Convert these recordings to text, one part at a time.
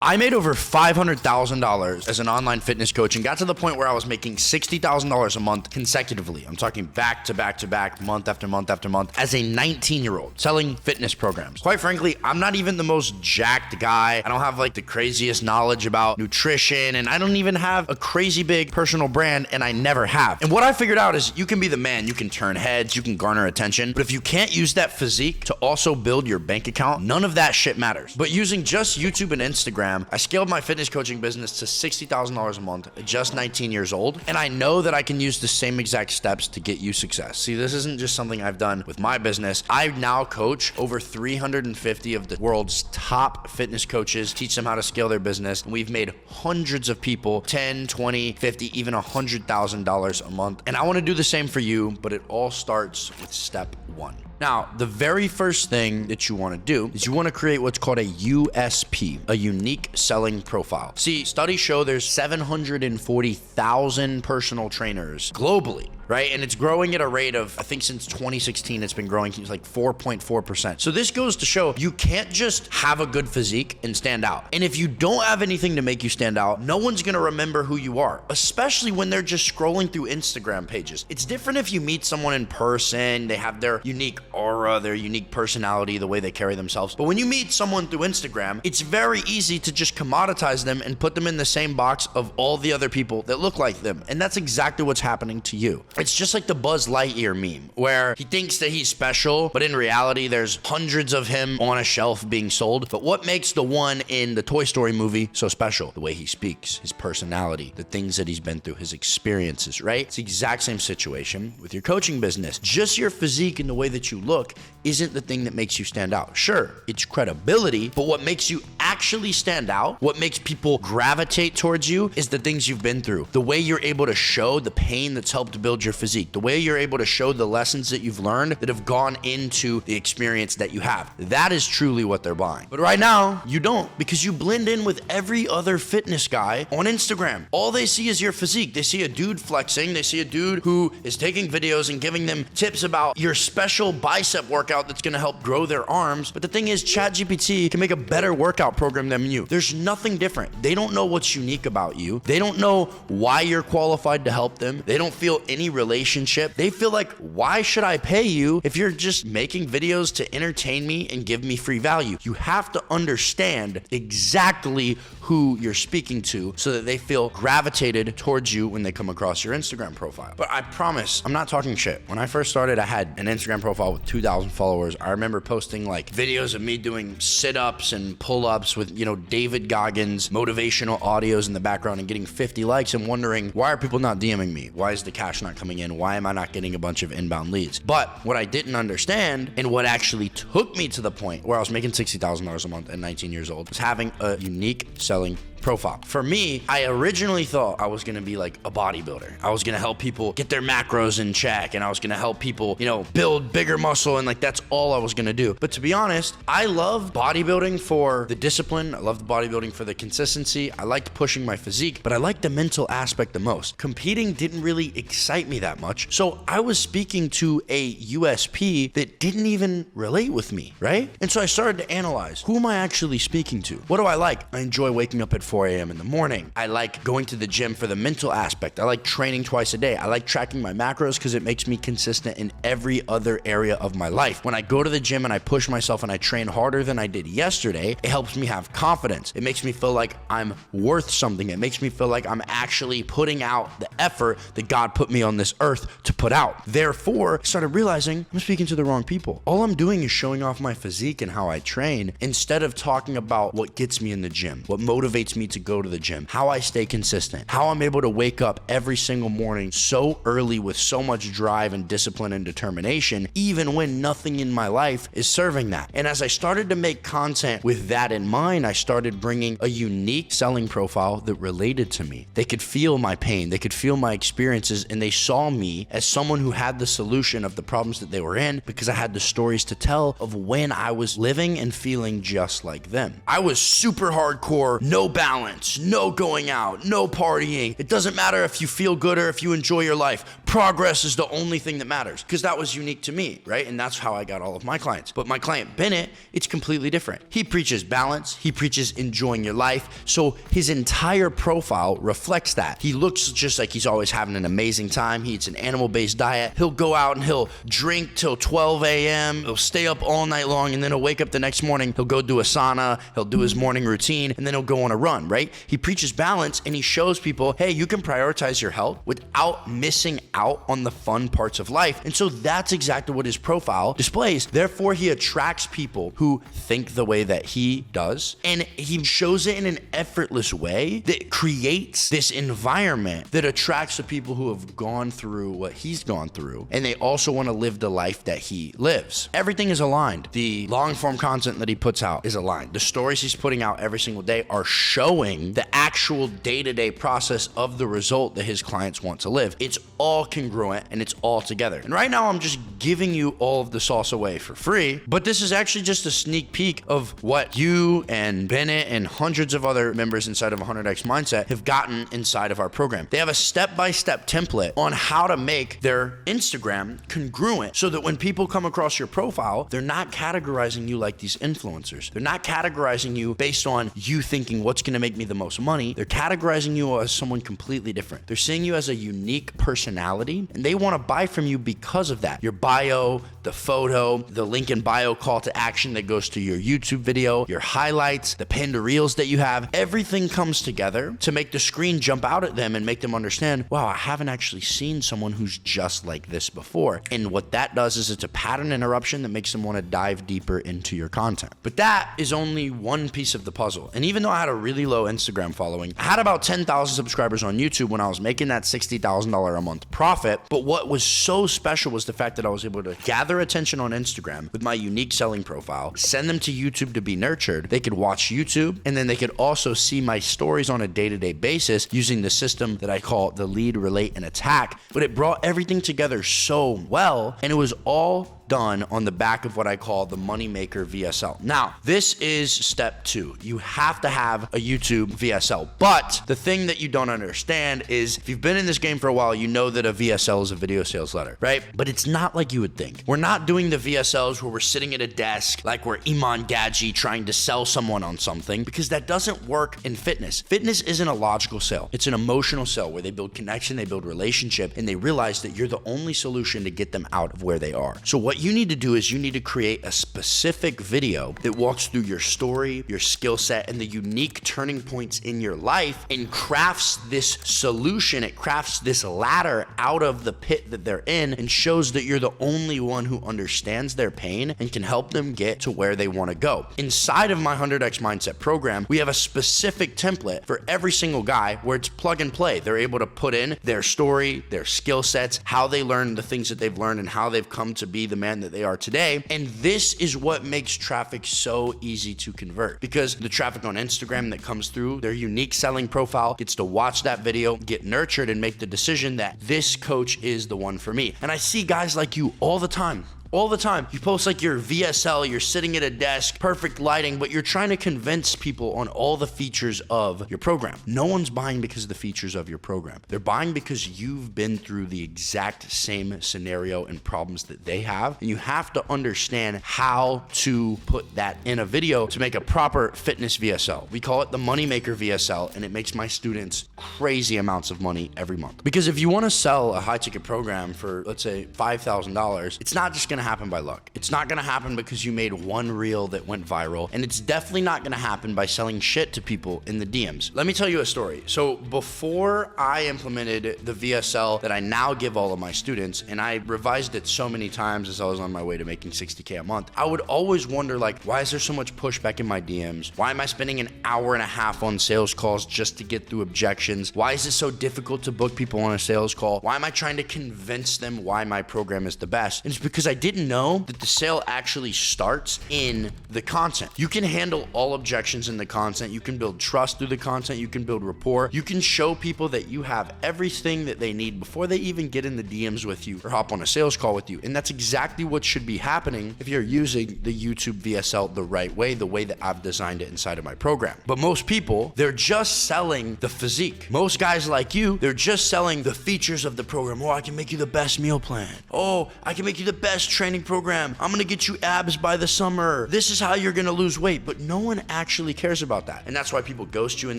I made over $500,000 as an online fitness coach and got to the point where I was making $60,000 a month consecutively. I'm talking back to back to back, month after month after month, as a 19-year-old selling fitness programs. Quite frankly, I'm not even the most jacked guy. I don't have like the craziest knowledge about nutrition, and I don't even have a crazy big personal brand, and I never have. And what I figured out is you can be the man, you can turn heads, you can garner attention, but if you can't use that physique to also build your bank account, none of that shit matters. But using just YouTube and Instagram, I scaled my fitness coaching business to $60,000 a month at just 19 years old, and I know that I can use the same exact steps to get you success. See, this isn't just something I've done with my business. I now coach over 350 of the world's top fitness coaches, teach them how to scale their business, and we've made hundreds of people $10, $20, $50, even $100,000 a month. And I want to do the same for you, but it all starts with step one. Now, the very first thing that you want to do is you want to create what's called a USP, a unique selling profile. See, studies show there's 740,000 personal trainers globally, right? And it's growing at a rate of, I think since 2016, it's been growing like 4.4%. So this goes to show you can't just have a good physique and stand out. And if you don't have anything to make you stand out, no one's going to remember who you are, especially when they're just scrolling through Instagram pages. It's different if you meet someone in person, they have their unique aura, their unique personality, the way they carry themselves. But when you meet someone through Instagram, it's very easy to just commoditize them and put them in the same box of all the other people that look like them. And that's exactly what's happening to you. It's just like the Buzz Lightyear meme, where he thinks that he's special, but in reality, there's hundreds of him on a shelf being sold. But what makes the one in the Toy Story movie so special? The way he speaks, his personality, the things that he's been through, his experiences, right? It's the exact same situation with your coaching business. Just your physique and the way that you look isn't the thing that makes you stand out. Sure, it's credibility, but what makes you actually stand out, what makes people gravitate towards you, is the things you've been through. The way you're able to show the pain that's helped build your physique, the way you're able to show the lessons that you've learned that have gone into the experience that you have. That is truly what they're buying. But right now, you don't, because you blend in with every other fitness guy on Instagram. All they see is your physique. They see a dude flexing. They see a dude who is taking videos and giving them tips about your special bicep workout that's going to help grow their arms. But the thing is, ChatGPT can make a better workout program than you. There's nothing different. They don't know what's unique about you. They don't know why you're qualified to help them. They don't feel any relationship. They feel like, why should I pay you if you're just making videos to entertain me and give me free value? You have to understand exactly who you're speaking to so that they feel gravitated towards you when they come across your Instagram profile. But I promise, I'm not talking shit. When I first started, I had an Instagram profile with 2,000 followers. I remember posting like videos of me doing sit-ups and pull-ups with, David Goggins, motivational audios in the background and getting 50 likes and wondering, why are people not DMing me? Why is the cash not coming in? Why am I not getting a bunch of inbound leads? But what I didn't understand, and what actually took me to the point where I was making $60,000 a month at 19 years old, was having a unique selling profile. For me, I originally thought I was going to be like a bodybuilder. I was going to help people get their macros in check, and I was going to help people, build bigger muscle, and like that's all I was going to do. But to be honest, I love bodybuilding for the discipline. I love the bodybuilding for the consistency. I liked pushing my physique, but I liked the mental aspect the most. Competing didn't really excite me that much. So I was speaking to a USP that didn't even relate with me, right? And so I started to analyze, who am I actually speaking to? What do I like? I enjoy waking up at 4 a.m. in the morning. I like going to the gym for the mental aspect. I like training twice a day. I like tracking my macros because it makes me consistent in every other area of my life. When I go to the gym and I push myself and I train harder than I did yesterday, it helps me have confidence. It makes me feel like I'm worth something. It makes me feel like I'm actually putting out the effort that God put me on this earth to put out. Therefore, I started realizing I'm speaking to the wrong people. All I'm doing is showing off my physique and how I train instead of talking about what gets me in the gym, what motivates me to go to the gym, how I stay consistent, how I'm able to wake up every single morning so early with so much drive and discipline and determination, even when nothing in my life is serving that. And as I started to make content with that in mind, I started bringing a unique selling profile that related to me. They could feel my pain, they could feel my experiences, and they saw me as someone who had the solution of the problems that they were in because I had the stories to tell of when I was living and feeling just like them. I was super hardcore, no balance, no going out, no partying. It doesn't matter if you feel good or if you enjoy your life. progress is the only thing that matters, because that was unique to me, right? And that's how I got all of my clients. But my client Bennett, it's completely different. He preaches balance. He preaches enjoying your life. So his entire profile reflects that. He looks just like he's always having an amazing time. He eats an animal-based diet. He'll go out and he'll drink till 12 a.m. He'll stay up all night long, and then he'll wake up the next morning. He'll go do a sauna. He'll do his morning routine, and then he'll go on a run, right? He preaches balance, and he shows people, hey, you can prioritize your health without missing out on the fun parts of life. And so that's exactly what his profile displays. Therefore, he attracts people who think the way that he does, and he shows it in an effortless way that creates this environment that attracts the people who have gone through what he's gone through, and they also want to live the life that he lives. Everything is aligned. The long form content that he puts out is aligned. The stories he's putting out every single day are showing the actual day-to-day process of the result that his clients want to live. It's all congruent and it's all together. And right now I'm just giving you all of the sauce away for free, but this is actually just a sneak peek of what you and Bennett and hundreds of other members inside of 100X Mindset have gotten inside of our program. They have a step-by-step template on how to make their Instagram congruent so that when people come across your profile, they're not categorizing you like these influencers. They're not categorizing you based on you thinking what's going to make me the most money. They're categorizing you as someone completely different. They're seeing you as a unique personality, and they want to buy from you because of that. Your bio, the photo, the link in bio call to action that goes to your YouTube video, your highlights, the pinned reels that you have, everything comes together to make the screen jump out at them and make them understand, wow, I haven't actually seen someone who's just like this before. And what that does is it's a pattern interruption that makes them want to dive deeper into your content. But that is only one piece of the puzzle. And even though I had a really low Instagram following, I had about 10,000 subscribers on YouTube when I was making that $60,000 a month profit. But what was so special was the fact that I was able to gather attention on Instagram with my unique selling profile, send them to YouTube to be nurtured. They could watch YouTube, and then they could also see my stories on a day-to-day basis using the system that I call the lead, relate, and attack. But it brought everything together so well, and it was all done on the back of what I call the Moneymaker VSL. Now, this is step 2. You have to have a YouTube VSL. But the thing that you don't understand is if you've been in this game for a while, you know that a VSL is a video sales letter, right? But it's not like you would think. We're not doing the VSLs where we're sitting at a desk like we're Iman Gadji trying to sell someone on something, because that doesn't work in fitness. Fitness isn't a logical sale. It's an emotional sale where they build connection, they build relationship, and they realize that you're the only solution to get them out of where they are. So what you need to do is you need to create a specific video that walks through your story, your skill set, and the unique turning points in your life, and crafts this solution. It crafts this ladder out of the pit that they're in and shows that you're the only one who understands their pain and can help them get to where they want to go. Inside of my 100X Mindset program, we have a specific template for every single guy where it's plug and play. They're able to put in their story, their skill sets, how they learn the things that they've learned, and how they've come to be the man that they are today. And this is what makes traffic so easy to convert, because the traffic on Instagram that comes through their unique selling profile gets to watch that video, get nurtured, and make the decision that this coach is the one for me. And I see guys like you all the time. All the time. You post like your VSL, you're sitting at a desk, perfect lighting, but you're trying to convince people on all the features of your program. No one's buying because of the features of your program. They're buying because you've been through the exact same scenario and problems that they have. And you have to understand how to put that in a video to make a proper fitness VSL. We call it the Moneymaker VSL, and it makes my students crazy amounts of money every month. Because if you want to sell a high ticket program for, let's say, $5,000, it's not just going to happen by luck. It's not going to happen because you made one reel that went viral, and it's definitely not going to happen by selling shit to people in the DMs. Let me tell you a story. So before I implemented the VSL that I now give all of my students, and I revised it so many times as I was on my way to making $60K a month, I would always wonder, like, why is there so much pushback in my DMs? Why am I spending an hour and a half on sales calls just to get through objections? Why is it so difficult to book people on a sales call? Why am I trying to convince them why my program is the best? And it's because I didn't didn't know that the sale actually starts in the content. You can handle all objections in the content. You can build trust through the content. You can build rapport. You can show people that you have everything that they need before they even get in the DMs with you or hop on a sales call with you. And that's exactly what should be happening if you're using the YouTube VSL the right way, the way that I've designed it inside of my program. But most people, they're just selling the physique. Most guys like you, they're just selling the features of the program. Oh, I can make you the best meal plan. Oh, I can make you the best training program. I'm gonna get you abs by the summer. This is how you're gonna lose weight. But no one actually cares about that. And that's why people ghost you in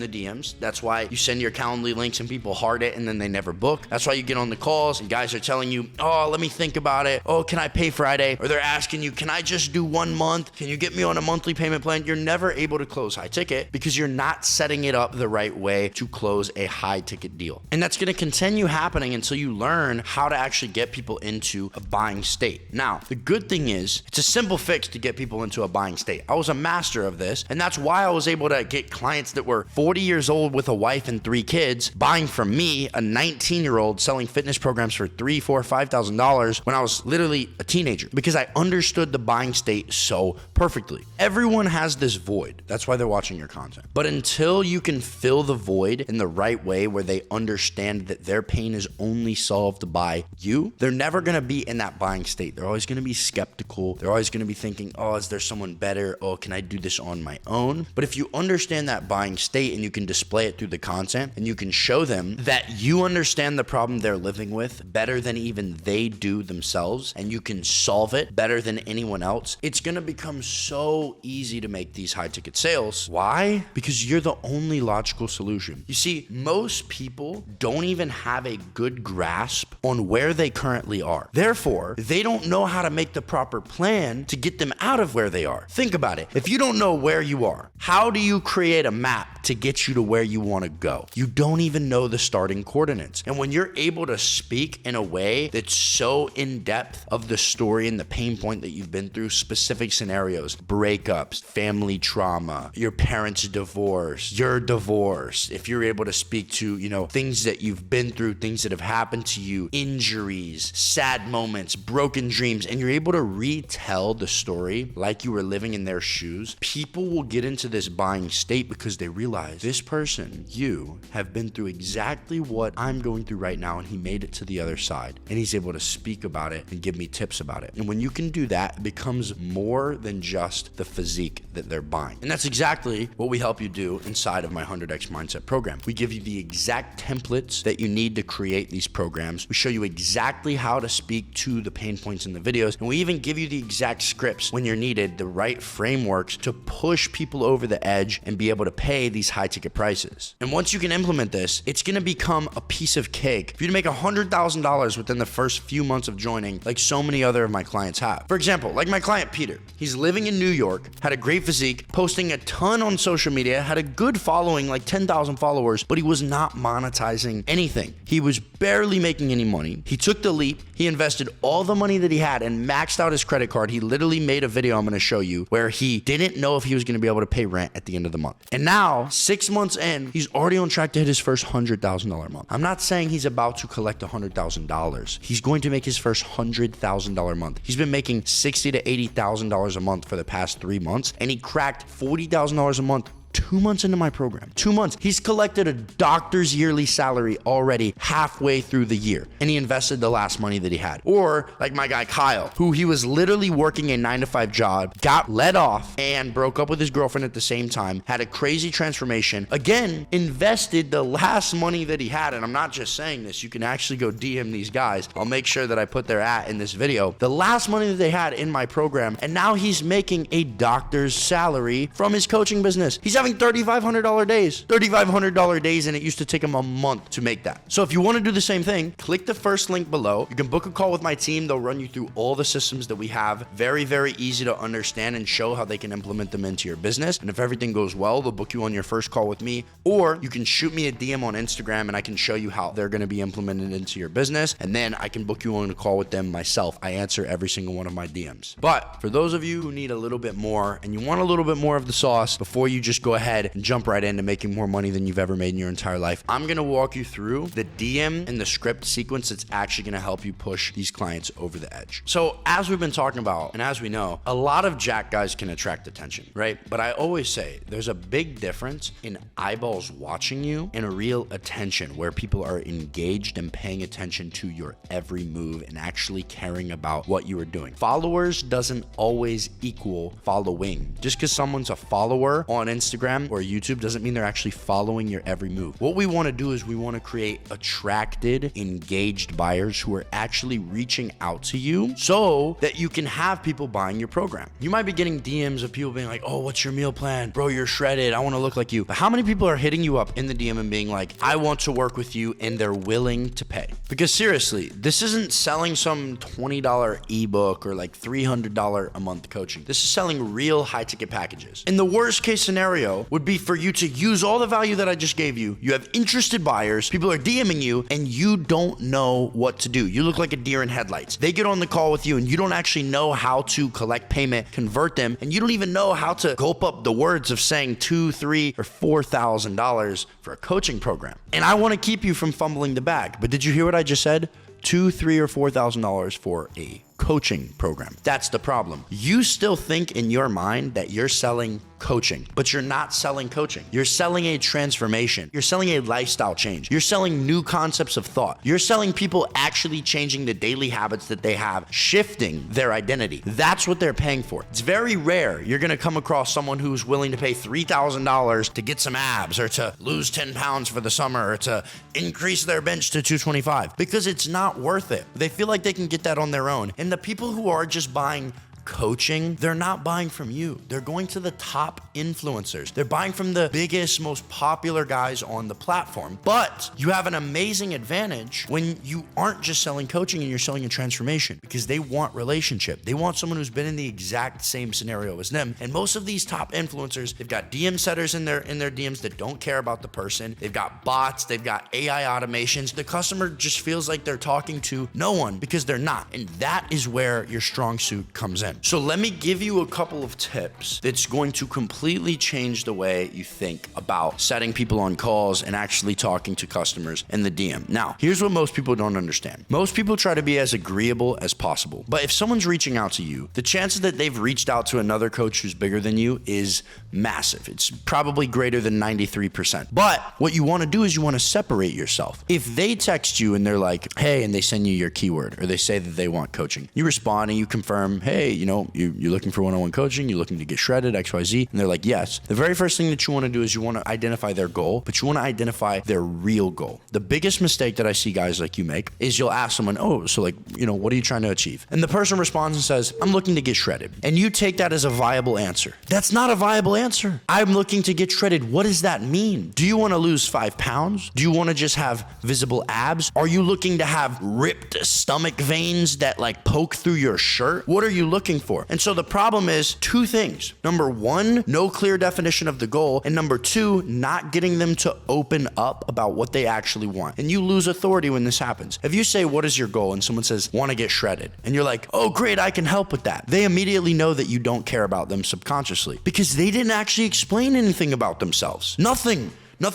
the DMs. That's why you send your Calendly links and people heart it and then they never book. That's why you get on the calls and guys are telling you, oh, let me think about it. Oh, can I pay Friday? Or they're asking you, can I just do 1 month? Can you get me on a monthly payment plan? You're never able to close high ticket because you're not setting it up the right way to close a high ticket deal. And that's gonna continue happening until you learn how to actually get people into a buying state. Now, the good thing is it's a simple fix to get people into a buying state. I was a master of this, and that's why I was able to get clients that were 40 years old with a wife and 3 kids buying from me, a 19-year-old selling fitness programs for $3,000, $4,000, $5,000 when I was literally a teenager because I understood the buying state so perfectly. Everyone has this void. That's why they're watching your content. But until you can fill the void in the right way where they understand that their pain is only solved by you, they're never going to be in that buying state. They're always going to be skeptical. They're always going to be thinking, oh, is there someone better? Oh, can I do this on my own? But if you understand that buying state and you can display it through the content and you can show them that you understand the problem they're living with better than even they do themselves and you can solve it better than anyone else, it's going to become so easy to make these high ticket sales. Why? Because you're the only logical solution. You see, most people don't even have a good grasp on where they currently are. Therefore, they don't know how to make the proper plan to get them out of where they are. Think about it. If you don't know where you are, how do you create a map to get you to where you want to go? You don't even know the starting coordinates. And when you're able to speak in a way that's so in depth of the story and the pain point that you've been through, specific scenarios, breakups, family trauma, your parents' divorce, your divorce, if you're able to speak to, things that you've been through, things that have happened to you, injuries, sad moments, broken dreams, and you're able to retell the story like you were living in their shoes, people will get into this buying state because they realize this person, you, have been through exactly what I'm going through right now, and he made it to the other side, and he's able to speak about it and give me tips about it. And when you can do that, it becomes more than just the physique that they're buying. And that's exactly what we help you do inside of my 100X Mindset program. We give you the exact templates that you need to create these programs. We show you exactly how to speak to the pain points in the videos, and we even give you the exact scripts when you're needed, the right frameworks to push people over the edge and be able to pay these high ticket prices. And once you can implement this, it's gonna become a piece of cake for you to make $100,000 within the first few months of joining, like so many other of my clients have. For example, like my client Peter, he's living in New York, had a great physique, posting a ton on social media, had a good following, like 10,000 followers, but he was not monetizing anything. He was barely making any money. He took the leap. He invested all the money that he had and maxed out his credit card. He literally made a video I'm going to show you where he didn't know if he was going to be able to pay rent at the end of the month. And now, 6 months in, he's already on track to hit his first $100,000 month. I'm not saying he's about to collect $100,000. He's going to make his first $100,000 month. He's been making $60,000 to $80,000 a month for the past 3 months, and he cracked $40,000 a month 2 months into my program. 2 months. He's collected a doctor's yearly salary already halfway through the year, and he invested the last money that he had. Or like my guy Kyle, who he was literally working a 9-to-5 job, got let off and broke up with his girlfriend at the same time, had a crazy transformation, again, invested the last money that he had. And I'm not just saying this, you can actually go DM these guys. I'll make sure that I put their @ in this video. The last money that they had in my program, and now he's making a doctor's salary from his coaching business. He's having $3,500 days. $3,500 days, and it used to take him a month to make that. So if you want to do the same thing, click the first link below. You can book a call with my team. They'll run you through all the systems that we have. Very, very easy to understand and show how they can implement them into your business. And if everything goes well, they'll book you on your first call with me. Or you can shoot me a DM on Instagram and I can show you how they're going to be implemented into your business. And then I can book you on a call with them myself. I answer every single one of my DMs. But for those of you who need a little bit more and you want a little bit more of the sauce before you just go go ahead and jump right into making more money than you've ever made in your entire life, I'm gonna walk you through the DM and the script sequence that's actually gonna help you push these clients over the edge. So as we've been talking about, and as we know, a lot of jack guys can attract attention, right? But I always say there's a big difference in eyeballs watching you and a real attention where people are engaged and paying attention to your every move and actually caring about what you are doing. Followers doesn't always equal following. Just because someone's a follower on Instagram or YouTube doesn't mean they're actually following your every move. What we want to do is we want to create attracted, engaged buyers who are actually reaching out to you so that you can have people buying your program. You might be getting DMs of people being like, oh, what's your meal plan? Bro, you're shredded. I want to look like you. But how many people are hitting you up in the DM and being like, I want to work with you, and they're willing to pay? Because seriously, this isn't selling some $20 ebook or like $300 a month coaching. This is selling real high ticket packages. And the worst case scenario would be for you to use all the value that I just gave you. You have interested buyers, people are DMing you, and you don't know what to do. You look like a deer in headlights. They get on the call with you and you don't actually know how to collect payment, convert them, and you don't even know how to gulp up the words of saying $2,000, $3,000, or $4,000 for a coaching program. And I want to keep you from fumbling the bag. But did you hear what I just said? $2,000, $3,000, or $4,000 for a coaching program. That's the problem. You still think in your mind that you're selling coaching, but you're not selling coaching. You're selling a transformation. You're selling a lifestyle change. You're selling new concepts of thought. You're selling people actually changing the daily habits that they have, shifting their identity. That's what they're paying for. It's very rare you're going to come across someone who's willing to pay $3,000 to get some abs or to lose 10 pounds for the summer or to increase their bench to 225 because it's not worth it. They feel like they can get that on their own. And the people who are just buying coaching, they're not buying from you. They're going to the top influencers. They're buying from the biggest, most popular guys on the platform. But you have an amazing advantage when you aren't just selling coaching and you're selling a transformation because they want relationship. They want someone who's been in the exact same scenario as them. And most of these top influencers, they've got DM setters in their DMs that don't care about the person. They've got bots. They've got AI automations. The customer just feels like they're talking to no one because they're not. And that is where your strong suit comes in. So let me give you a couple of tips that's going to completely change the way you think about setting people on calls and actually talking to customers in the DM. Now, here's what most people don't understand. Most people try to be as agreeable as possible. But if someone's reaching out to you, the chances that they've reached out to another coach who's bigger than you is massive. It's probably greater than 93%. But what you want to do is you want to separate yourself. If they text you and they're like, hey, and they send you your keyword, or they say that they want coaching, you respond and you confirm, hey, you're looking for one-on-one coaching, you're looking to get shredded, XYZ, and they're like, yes. The very first thing that you want to do is you want to identify their goal, but you want to identify their real goal. The biggest mistake that I see guys like you make is you'll ask someone, oh, so what are you trying to achieve? And the person responds and says, I'm looking to get shredded. And you take that as a viable answer. That's not a viable answer. I'm looking to get shredded. What does that mean? Do you want to lose 5 pounds? Do you want to just have visible abs? Are you looking to have ripped stomach veins that poke through your shirt? What are you looking for? And so the problem is 2 things. Number 1, no clear definition of the goal. And number 2, not getting them to open up about what they actually want. And you lose authority when this happens. If you say, what is your goal? And someone says, want to get shredded. And you're like, oh, great, I can help with that. They immediately know that you don't care about them subconsciously because they didn't actually explain anything about themselves. Nothing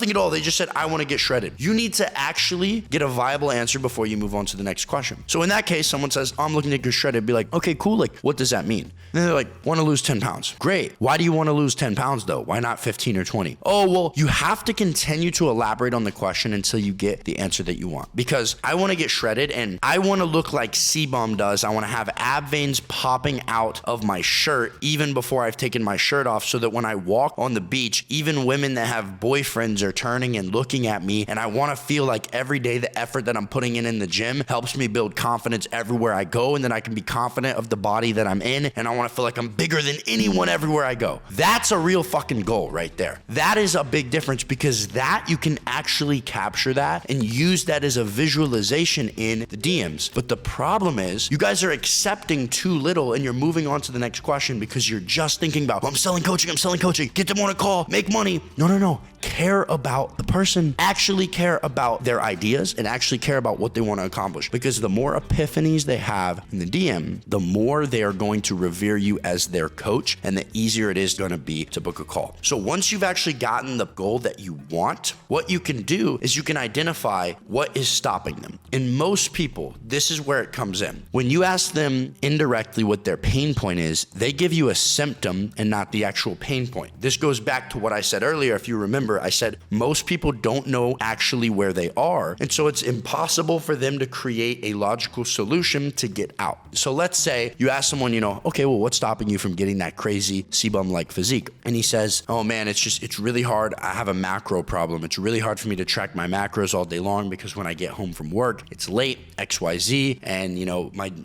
at all. They just said, I want to get shredded. You need to actually get a viable answer before you move on to the next question. So in that case, someone says, I'm looking to get shredded. Be like, okay, cool. What does that mean? And they're like, want to lose 10 pounds. Great. Why do you want to lose 10 pounds though? Why not 15 or 20? Oh, well, you have to continue to elaborate on the question until you get the answer that you want. Because I want to get shredded and I want to look like C-Bomb does. I want to have ab veins popping out of my shirt even before I've taken my shirt off so that when I walk on the beach, even women that have boyfriends are turning and looking at me, and I want to feel like every day the effort that I'm putting in the gym helps me build confidence everywhere I go, and then I can be confident of the body that I'm in, and I want to feel like I'm bigger than anyone everywhere I go. That's a real fucking goal right there. That is a big difference because that you can actually capture that and use that as a visualization in the DMs. But the problem is you guys are accepting too little and you're moving on to the next question because you're just thinking about, I'm selling coaching, get them on a call, make money. No. care about the person, actually care about their ideas, and actually care about what they want to accomplish. Because the more epiphanies they have in the DM, the more they are going to revere you as their coach, and the easier it is going to be to book a call. So once you've actually gotten the goal that you want, what you can do is you can identify what is stopping them. And most people, this is where it comes in. When you ask them indirectly what their pain point is, they give you a symptom and not the actual pain point. This goes back to what I said earlier. If you remember, I said most people don't know actually where they are. And so it's impossible for them to create a logical solution to get out. So let's say you ask someone, okay, well, what's stopping you from getting that crazy CBum-like physique? And he says, oh man, it's really hard. I have a macro problem. It's really hard for me to track my macros all day long because when I get home from work, it's late, XYZ, and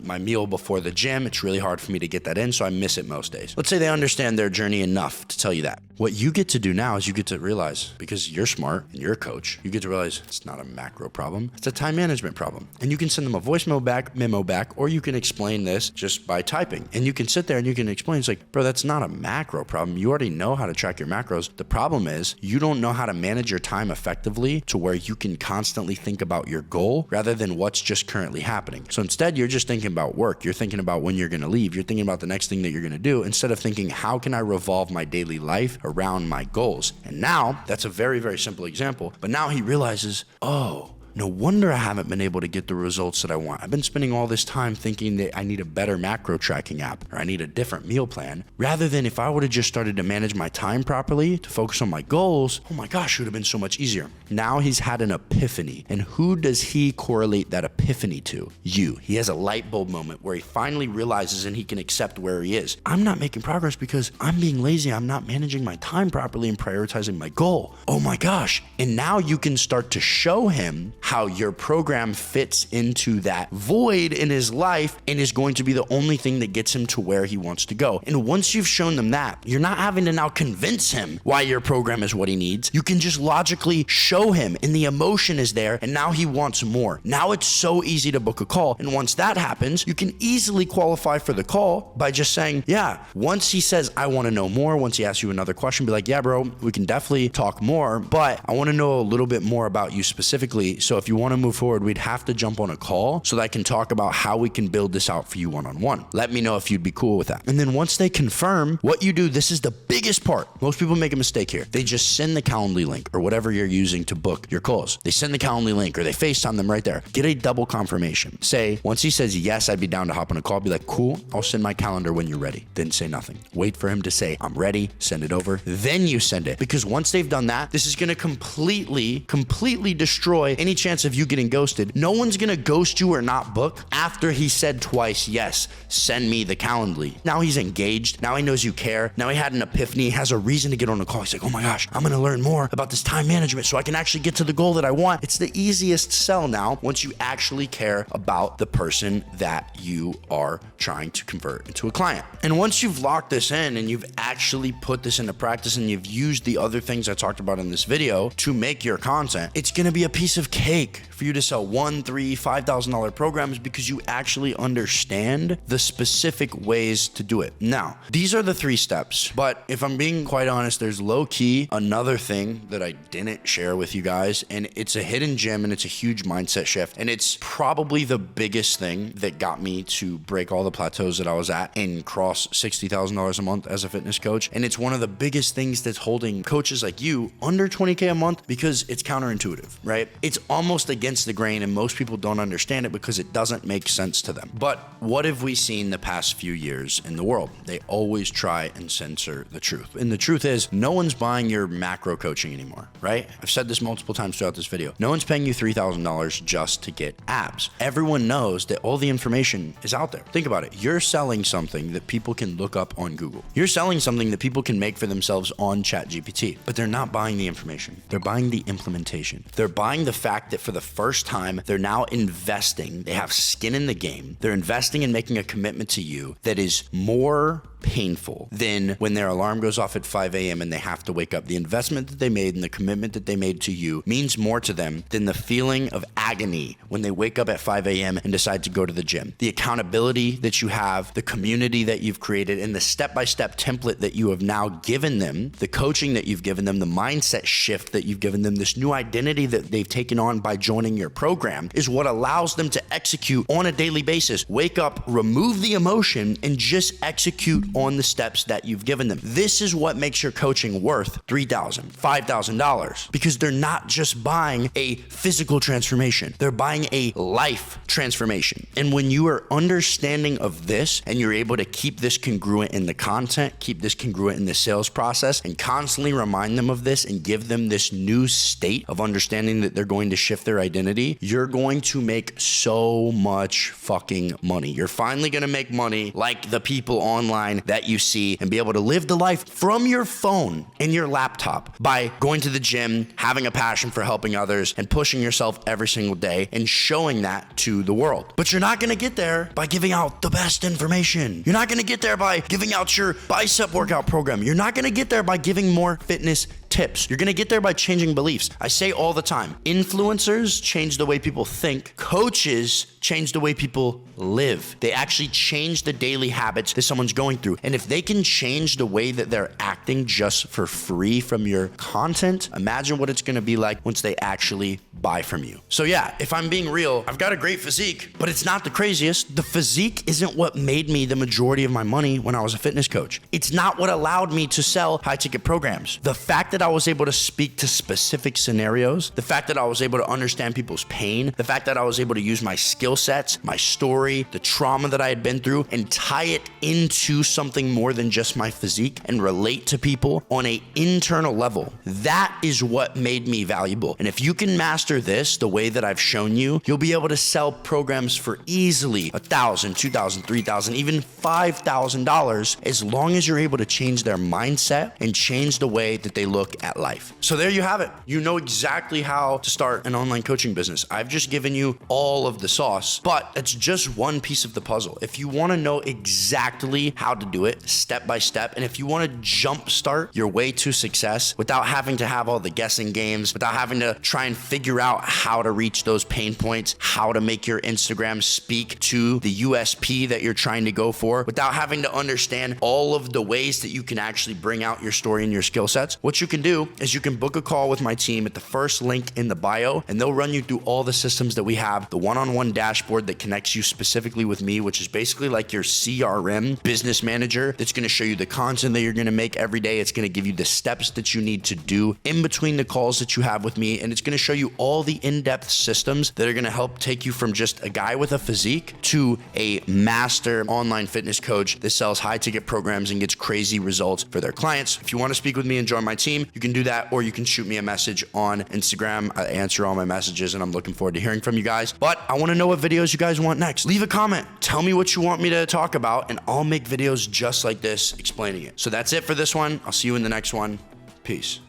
my meal before the gym, it's really hard for me to get that in, so I miss it most days. Let's say they understand their journey enough to tell you that. What you get to do now is you get to realize, because you're smart and you're a coach, you get to realize it's not a macro problem, it's a time management problem. And you can send them a voice memo back, or you can explain this just by typing. And you can sit there and you can explain, it's like, bro, that's not a macro problem. You already know how to track your macros. The problem is you don't know how to manage your time effectively to where you can constantly think about your goal rather than what's just currently happening. So instead, you're just thinking about work. You're thinking about when you're going to leave. You're thinking about the next thing that you're going to do instead of thinking, how can I revolve my daily life around my goals? And now that's a very, very simple example. But now he realizes, oh, no wonder I haven't been able to get the results that I want. I've been spending all this time thinking that I need a better macro tracking app or I need a different meal plan, rather than if I would have just started to manage my time properly to focus on my goals, oh my gosh, it would have been so much easier. Now he's had an epiphany. And who does he correlate that epiphany to? You. He has a light bulb moment where he finally realizes and he can accept where he is. I'm not making progress because I'm being lazy. I'm not managing my time properly and prioritizing my goal. Oh my gosh. And now you can start to show him how your program fits into that void in his life and is going to be the only thing that gets him to where he wants to go. And once you've shown them that, you're not having to now convince him why your program is what he needs. You can just logically show him and the emotion is there, and now he wants more. Now it's so easy to book a call. And once that happens, you can easily qualify for the call by just saying, yeah, once he says, I want to know more, once he asks you another question, be like, yeah, bro, we can definitely talk more, but I want to know a little bit more about you specifically. So if you want to move forward, we'd have to jump on a call so that I can talk about how we can build this out for you one-on-one. Let me know if you'd be cool with that. And then once they confirm what you do, this is the biggest part. Most people make a mistake here. They just send the Calendly link or whatever you're using to book your calls. They send the Calendly link or they FaceTime them right there. Get a double confirmation. Say, once he says, yes, I'd be down to hop on a call, be like, cool, I'll send my calendar when you're ready. Then say nothing. Wait for him to say, I'm ready, send it over. Then you send it. Because once they've done that, this is going to completely destroy any chance of you getting ghosted. No one's gonna ghost you or not book after he said twice, yes, send me the Calendly. Now he's engaged. Now he knows you care. Now he had an epiphany. He has a reason to get on a call. He's like, oh my gosh, I'm gonna learn more about this time management so I can actually get to the goal that I want. It's the easiest sell now once you actually care about the person that you are trying to convert into a client. And once you've locked this in and you've actually put this into practice and you've used the other things I talked about in this video to make your content, it's gonna be a piece of cake for you to sell $1,000, $3,000, $5,000 programs because you actually understand the specific ways to do it. Now, these are the 3 steps, but if I'm being quite honest, there's low key another thing that I didn't share with you guys, and it's a hidden gem and it's a huge mindset shift, and it's probably the biggest thing that got me to break all the plateaus that I was at and cross $60,000 a month as a fitness coach. And it's one of the biggest things that's holding coaches like you under 20K a month because it's counterintuitive, right? It's almost against the grain, and most people don't understand it because it doesn't make sense to them. But what have we seen the past few years in the world? They always try and censor the truth. And the truth is, no one's buying your macro coaching anymore, right? I've said this multiple times throughout this video. No one's paying you $3,000 just to get abs. Everyone knows that all the information is out there. Think about it. You're selling something that people can look up on Google. You're selling something that people can make for themselves on ChatGPT, but they're not buying the information. They're buying the implementation. They're buying the fact that for the first time, they're now investing. They have skin in the game. They're investing in making a commitment to you that is more painful than when their alarm goes off at 5 a.m. and they have to wake up. The investment that they made and the commitment that they made to you means more to them than the feeling of agony when they wake up at 5 a.m. and decide to go to the gym. The accountability that you have, the community that you've created, and the step-by-step template that you have now given them, the coaching that you've given them, the mindset shift that you've given them, this new identity that they've taken on by joining your program is what allows them to execute on a daily basis. Wake up, remove the emotion, and just execute on the steps that you've given them. This is what makes your coaching worth $3,000, $5,000, because they're not just buying a physical transformation, they're buying a life transformation. And when you are understanding of this and you're able to keep this congruent in the content, keep this congruent in the sales process, and constantly remind them of this and give them this new state of understanding that they're going to shift their identity, you're going to make so much fucking money. You're finally going to make money like the people online that you see and be able to live the life from your phone and your laptop by going to the gym, having a passion for helping others, and pushing yourself every single day and showing that to the world. But you're not going to get there by giving out the best information. You're not going to get there by giving out your bicep workout program. You're not going to get there by giving more fitness tips. You're going to get there by changing beliefs. I say all the time, influencers change the way people think. Coaches change the way people live. They actually change the daily habits that someone's going through. And if they can change the way that they're acting just for free from your content, imagine what it's going to be like once they actually buy from you. So yeah, if I'm being real, I've got a great physique, but it's not the craziest. The physique isn't what made me the majority of my money when I was a fitness coach. It's not what allowed me to sell high ticket programs. The fact that I was able to speak to specific scenarios, the fact that I was able to understand people's pain, the fact that I was able to use my skill sets, my story, the trauma that I had been through, and tie it into something more than just my physique and relate to people on an internal level. That is what made me valuable. And if you can master this the way that I've shown you, you'll be able to sell programs for easily $1,000, $2,000, $3,000, even $5,000 as long as you're able to change their mindset and change the way that they look at life. So there you have it. You know exactly how to start an online coaching business. I've just given you all of the sauce, but it's just one piece of the puzzle. If you want to know exactly how to do it step by step, and if you want to jumpstart your way to success without having to have all the guessing games, without having to try and figure out how to reach those pain points, how to make your Instagram speak to the USP that you're trying to go for, without having to understand all of the ways that you can actually bring out your story and your skill sets, what you can do is you can book a call with my team at the first link in the bio, and they'll run you through all the systems that we have, the one-on-one dashboard that connects you specifically with me, which is basically like your CRM business manager that's going to show you the content that you're going to make every day. It's going to give you the steps that you need to do in between the calls that you have with me, and it's going to show you all the in-depth systems that are going to help take you from just a guy with a physique to a master online fitness coach that sells high-ticket programs and gets crazy results for their clients. If you want to speak with me and join my team, you can do that, or you can shoot me a message on Instagram. I answer all my messages, and I'm looking forward to hearing from you guys. But I want to know what videos you guys want next. Leave a comment. Tell me what you want me to talk about, and I'll make videos just like this explaining it. So that's it for this one. I'll see you in the next one. Peace.